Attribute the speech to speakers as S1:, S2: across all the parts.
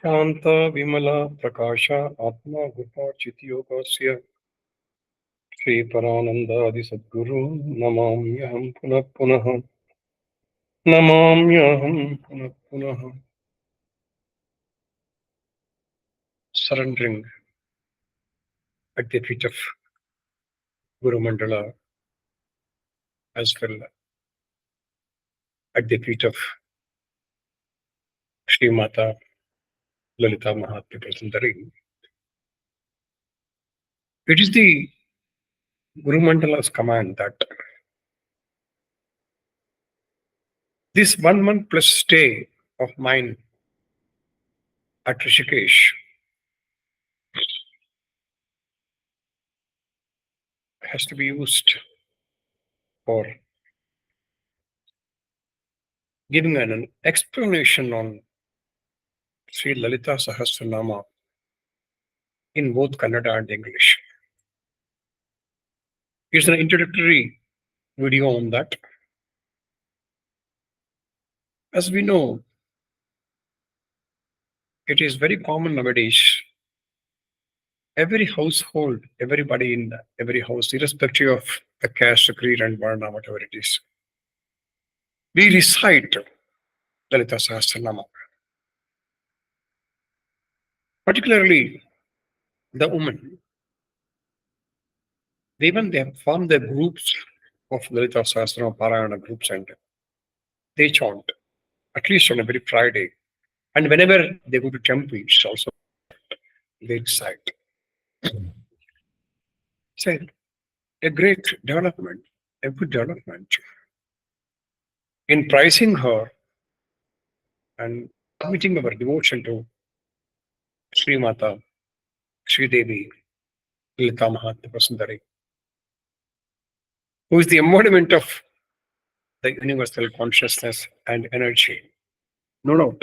S1: शांत विमला प्रकाश आत्मा गुहा चित्योपास्य श्री परानंदादि सद्गुरु नमाम्यहं पुनः पुनः नमाम्यहं पुनः पुनः. Surrendering at the feet of Guru Mandala, as well at the feet of Shri Mata Lalita Mahatma Sundari. It is the Guru Mandala's command that this 1 month plus stay of mine at Rishikesh has to be used for giving an explanation on Sri Lalita Sahasranama in both Kannada and English. It's an introductory video on that. As we know, it is very common nowadays. Every household, everybody in every house, irrespective of the caste, creed, and varna, whatever it is, we recite Lalita Sahasranama. Particularly the women, even they have formed their groups of Lalita Sahasranama Parayana groups and they chant, at least on every Friday. And whenever they go to temple, it's also they recite. So a great development, a good development. In praising her and submitting our devotion to Sri Mata, Sri Devi, Lalita Mahatma Sundari, who is the embodiment of the universal consciousness and energy. No doubt.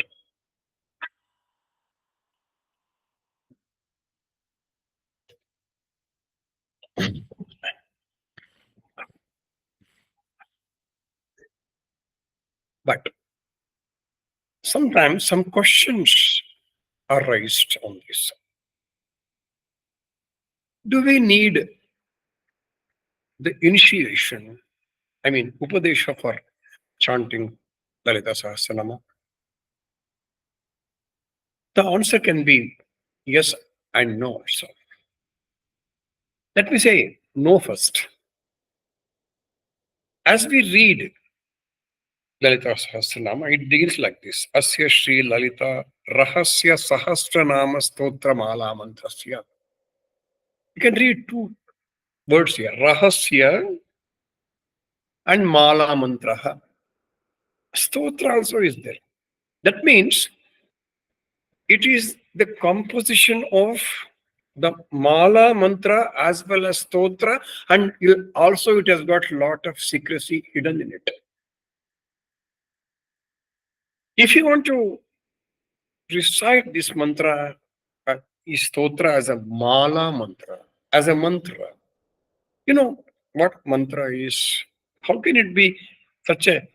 S1: But sometimes some questions are raised on this. Do we need the initiation, Upadesha for chanting Lalita Sahasranama? The answer can be yes and no also. Let me say no first. As we read Lalita Sahasranama, it begins like this. Asya Shri Lalita Rahasya Sahasranama Stotra Mala Mantrasya. You can read two words here, Rahasya and Mala Mantraha. Stotra also is there. That means it is the composition of the Mala Mantra as well as Stotra, and also it has got a lot of secrecy hidden in it. If you want to recite this mantra, is Stotra as a Mala Mantra, as a mantra, you know what mantra is? How can it be such a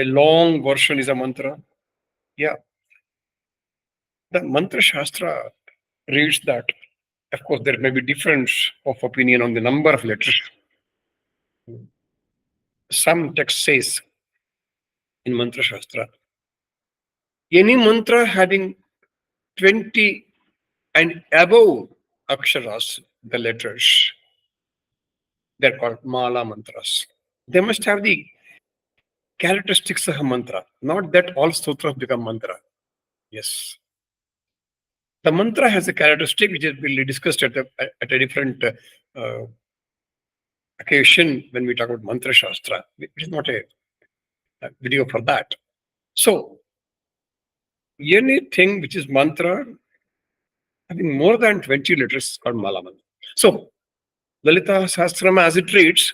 S1: long version is a mantra? Yeah. The Mantra Shastra reads that. Of course, there may be difference of opinion on the number of letters. Some text says in Mantra Shastra, any mantra having 20 and above aksharas, the letters, they're called Mala mantras. They must have the characteristics of a mantra, not that all sutras become mantra. Yes. The mantra has a characteristic which has been discussed at a different occasion when we talk about Mantra Shastra. It is not a video for that. So, anything which is mantra having more than 20 letters is called Mala mantra. So, Lalita Sahasranama as it reads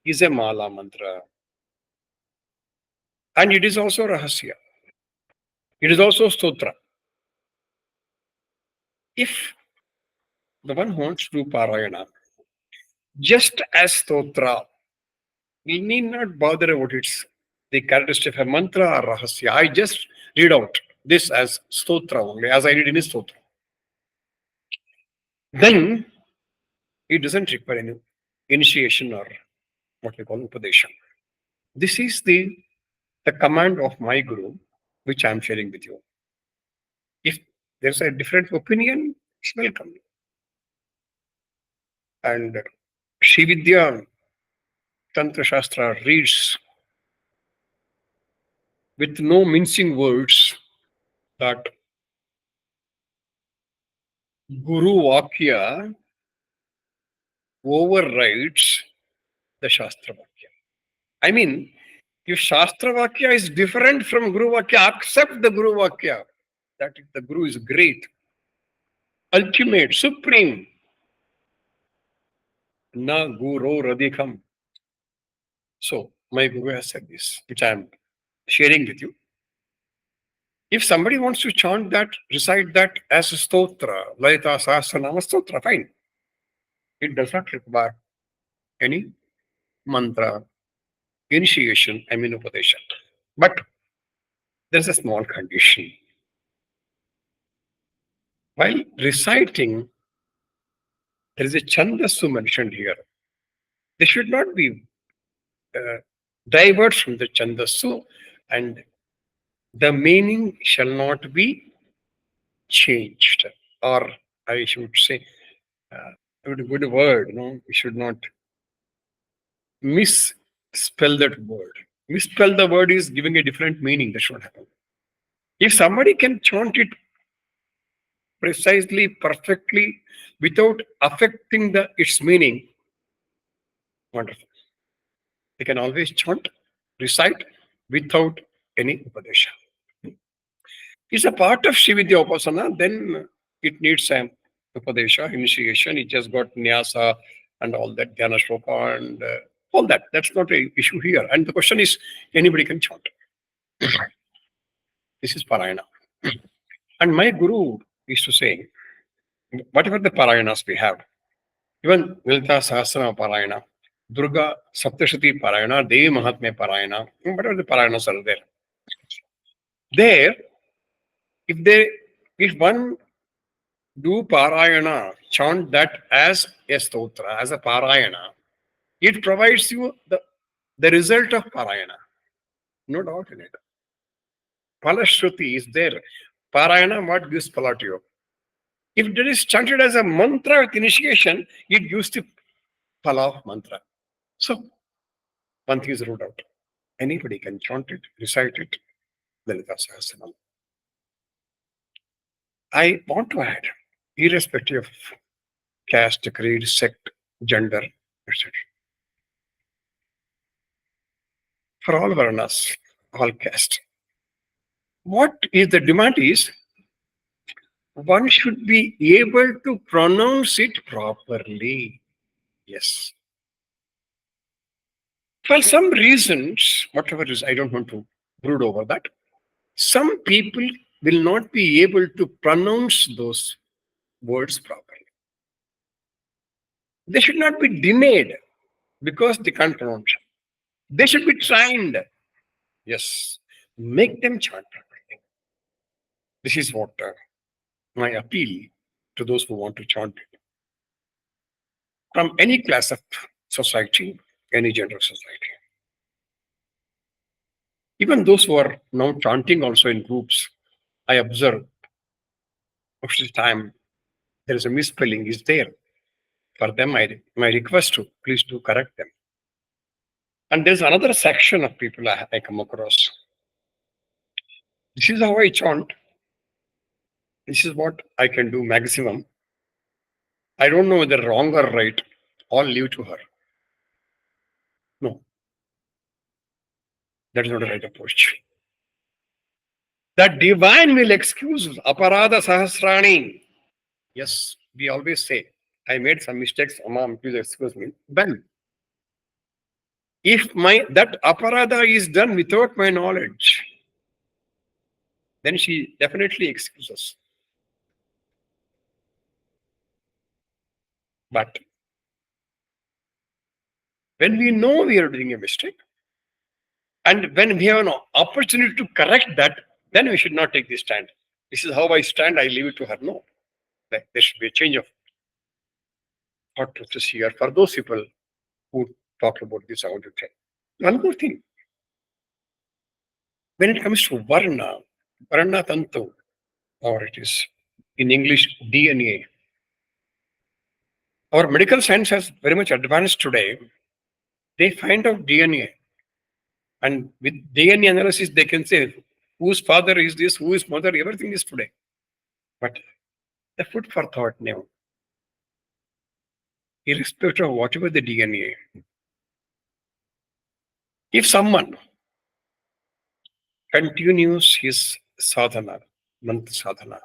S1: is a Mala mantra. And it is also Rahasya. It is also Stotra. If the one who wants to do Parayana, just as Stotra, we need not bother about its the characteristic of a mantra or Rahasya. I just read out this as stotra only, as I did in his stotra, then it doesn't require any initiation or what we call upadesha. This is the command of my guru, which I am sharing with you. If there's a different opinion, it's welcome. And Shividya Tantra Shastra reads with no mincing words that Guru Vakya overrides the Shastra Vakya. I mean, if Shastra Vakya is different from Guru Vakya, accept the Guru Vakya. That the Guru is great, ultimate, supreme. Na Guru Radhikam. So, my Guru has said this, which I am sharing with you. If somebody wants to chant that, recite that as a stotra, Lalita Sahasranama stotra, fine. It does not require any mantra, initiation, I mean upadesha. But there's a small condition. While reciting, there is a chandasu mentioned here. They should not be divert from the chandasu, and the meaning shall not be changed. Or I should say, a good word, we should not misspell that word. Misspell the word is giving a different meaning. That should happen. If somebody can chant it precisely, perfectly, without affecting its meaning, wonderful. They can always chant, recite without any upadesha. It's a part of Shividya Upasana, then it needs an upadesha, initiation. It just got nyasa and all that, dhyana shloka and all that. That's not an issue here. And the question is, anybody can chant. This is Parayana. And my guru used to say, whatever the Parayanas we have, even Lalita Sahasranama Parayana, Durga Saptashati Parayana, Devi Mahatmya Parayana, whatever the Parayanas are there. There, if one do Parayana, chant that as a stotra, as a Parayana, it provides you the result of Parayana. No doubt in it. Palashruti is there. Parayana, what gives pala to you? If it is chanted as a mantra with initiation, it gives the pala of mantra. So, one thing is ruled out. Anybody can chant it, recite it, Lalita Sahasranama. I want to add, irrespective of caste, creed, sect, gender, etc. For all varnas, all caste. What is the demand is, one should be able to pronounce it properly. Yes. For some reasons, whatever it is, I don't want to brood over that. Some people will not be able to pronounce those words properly. They should not be denied because they can't pronounce. They should be trained. Yes. Make them chant properly. This is what my appeal to those who want to chant it. From any class of society, any gender society. Even those who are now chanting also in groups, I observe most of the time there is a misspelling is there. For them, my request to please do correct them. And there's another section of people I come across. This is how I chant. This is what I can do maximum. I don't know whether wrong or right. All leave to her. No. That is not the right approach. That divine will excuse aparada sahasrani. Yes, we always say, I made some mistakes, Mom, please excuse me. Well, if that aparada is done without my knowledge, then she definitely excuses. But when we know we are doing a mistake, and when we have an opportunity to correct that, then we should not take this stand. This is how I stand, I leave it to her. No. There should be a change of thought process here for those people who talk about this. I want to tell. One more thing. When it comes to Varna Tantu, or it is in English DNA, our medical science has very much advanced today. They find out DNA, and with DNA analysis, they can say whose father is this, who is mother, everything is today. But the food for thought now, irrespective of whatever the DNA, if someone continues his sadhana, mantra sadhana,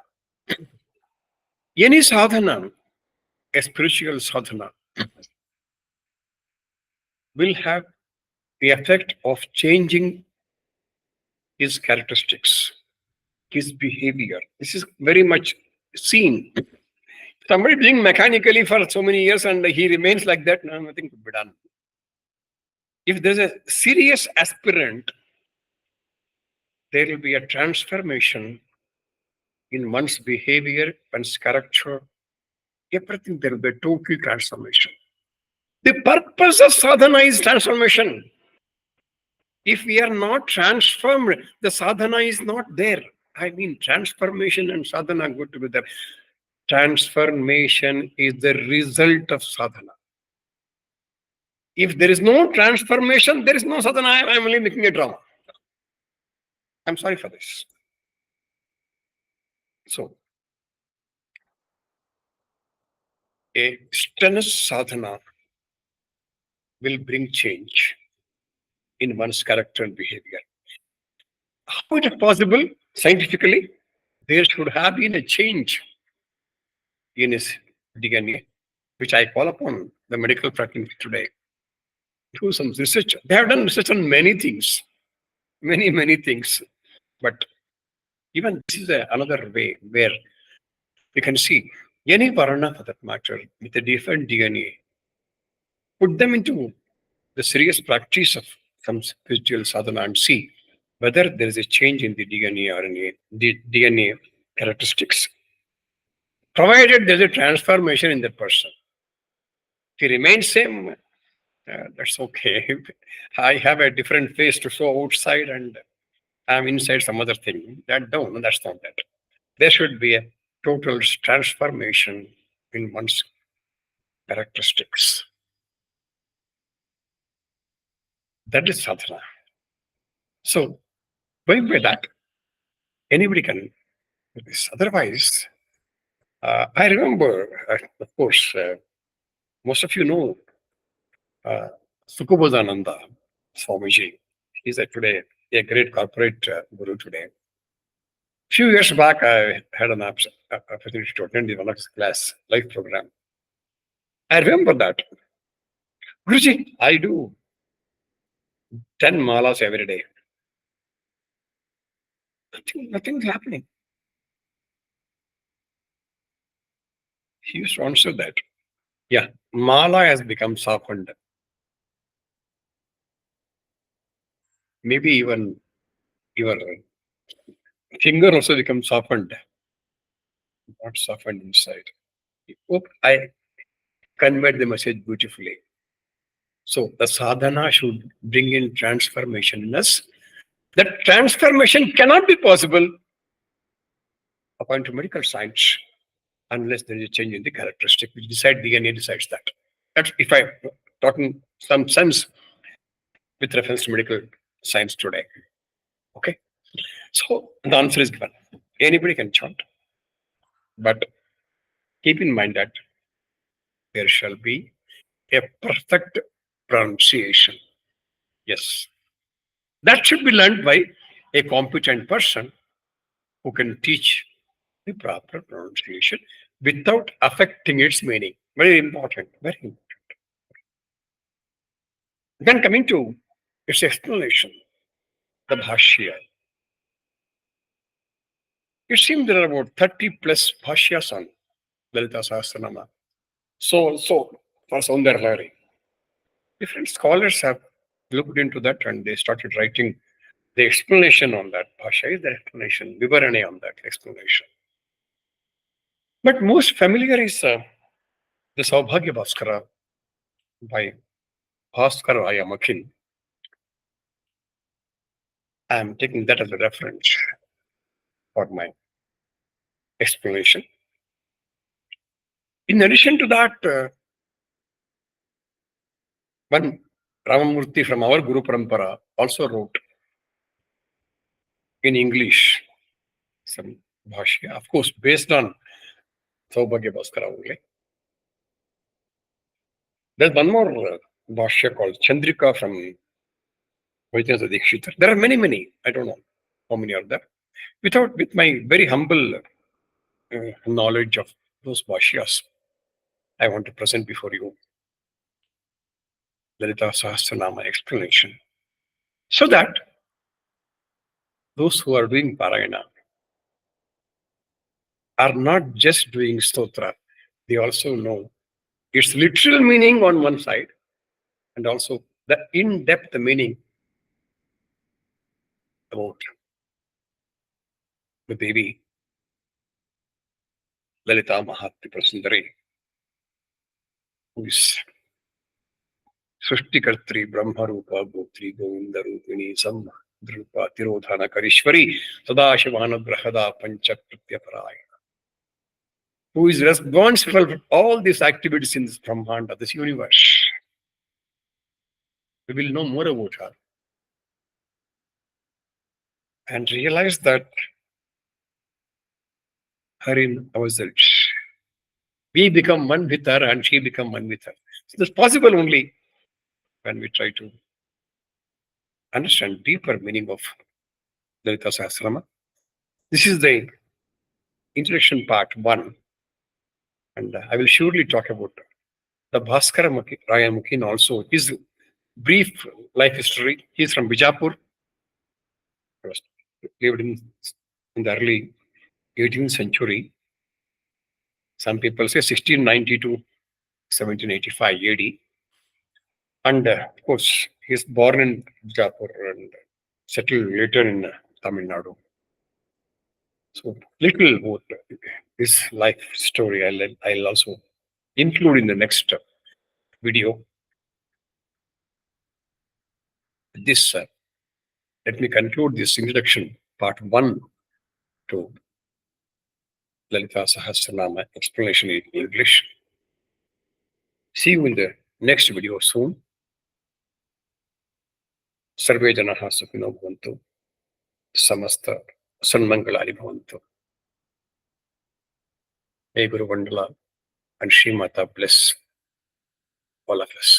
S1: any sadhana, a spiritual sadhana, will have the effect of changing his characteristics, his behavior. This is very much seen. Somebody doing mechanically for so many years and he remains like that, no, nothing could be done. If there's a serious aspirant, there will be a transformation in one's behavior, one's character, everything. There will be a total transformation. The purpose of sadhana is transformation. If we are not transformed, the sadhana is not there. I mean, transformation and sadhana go together. Transformation is the result of sadhana. If there is no transformation, there is no sadhana. I am only making a drama. I'm sorry for this. So, a strenuous sadhana will bring change in one's character and behavior. How is it possible? Scientifically, there should have been a change in his DNA, which I call upon the medical fraternity today. Do some research. They have done research on many things, many things. But even this is another way where we can see any varna for that matter with a different DNA, put them into the serious practice of some spiritual sadhana and see whether there is a change in the DNA or the DNA characteristics. Provided there is a transformation in that person. If he remains same, that's okay. I have a different face to show outside and I'm inside some other thing. That's not that. There should be a total transformation in one's characteristics. That is sadhana. So, going by that, anybody can do this. Otherwise, I remember, of course, most of you know Sukubodhananda Swamiji. He's today a great corporate guru today. Few years back, I had an opportunity to attend one of his class live program. I remember that. Guruji, I do 10 malas every day. Nothing's happening. He used to answer that. Yeah, mala has become softened. Maybe even your finger also becomes softened. Not softened inside. Hope I conveyed the message beautifully. So the sadhana should bring in transformation in us. That transformation cannot be possible according to medical science unless there is a change in the characteristic which DNA decides that. That's if I'm talking some sense with reference to medical science today. Okay. So the answer is given. Anybody can chant. But keep in mind that there shall be a perfect pronunciation. Yes. That should be learned by a competent person who can teach the proper pronunciation without affecting its meaning. Very important. Very important. Then coming to its explanation, the Bhashya. It seems there are about 30 plus Bhashyas on Lalita Sahasranama. So for Soundarya, different scholars have looked into that and they started writing The explanation on that bhasha is the explanation, vivarane on that explanation. But most familiar is the Saubhagya Bhaskara by Bhaskar Raya Makin. I am taking that as a reference for my explanation. In addition to that, one Ramamurthy from our Guru Parampara also wrote in English some bhashya, of course, based on Saubhagya Bhaskara only. There's one more bhashya called Chandrika from Vaidyanatha Dikshitar. There are many, many. I don't know how many are there. With my very humble knowledge of those bhashyas, I want to present before you Lalita Sahasranama explanation, so that those who are doing Parayana are not just doing stotra, they also know its literal meaning on one side and also the in-depth meaning about the Devi Lalita Mahatripura Sundari, who is Srishtikartri Brahmarupa Gotri Govinda Rupini Sam Dhrupa Tirodhana Karishwari Sadashivanugrahada Panchakrityaparaya, who is responsible for all these activities in this Brahmanda, this universe. We will know more about her and realize that her in ourselves. We become one with her and she become one with her. So that's possible only when we try to understand deeper meaning of Lalita Sahasrama. This is the introduction part one. And I will surely talk about the Bhaskara Raya Mukhin also. His brief life history. He is from Bijapur. He was lived in the early 18th century. Some people say 1690 to 1785 AD. And of course, he is born in Bijapur and settled later in Tamil Nadu. So, little about his life story I'll also include in the next video. This let me conclude this introduction, part one to Lalita Sahasranama explanation in English. See you in the next video soon. Sarve janaha sukhino bhavantu. Samasta sanmangalani bhavantu. May Guru Vandala and Sri Mata bless all of us.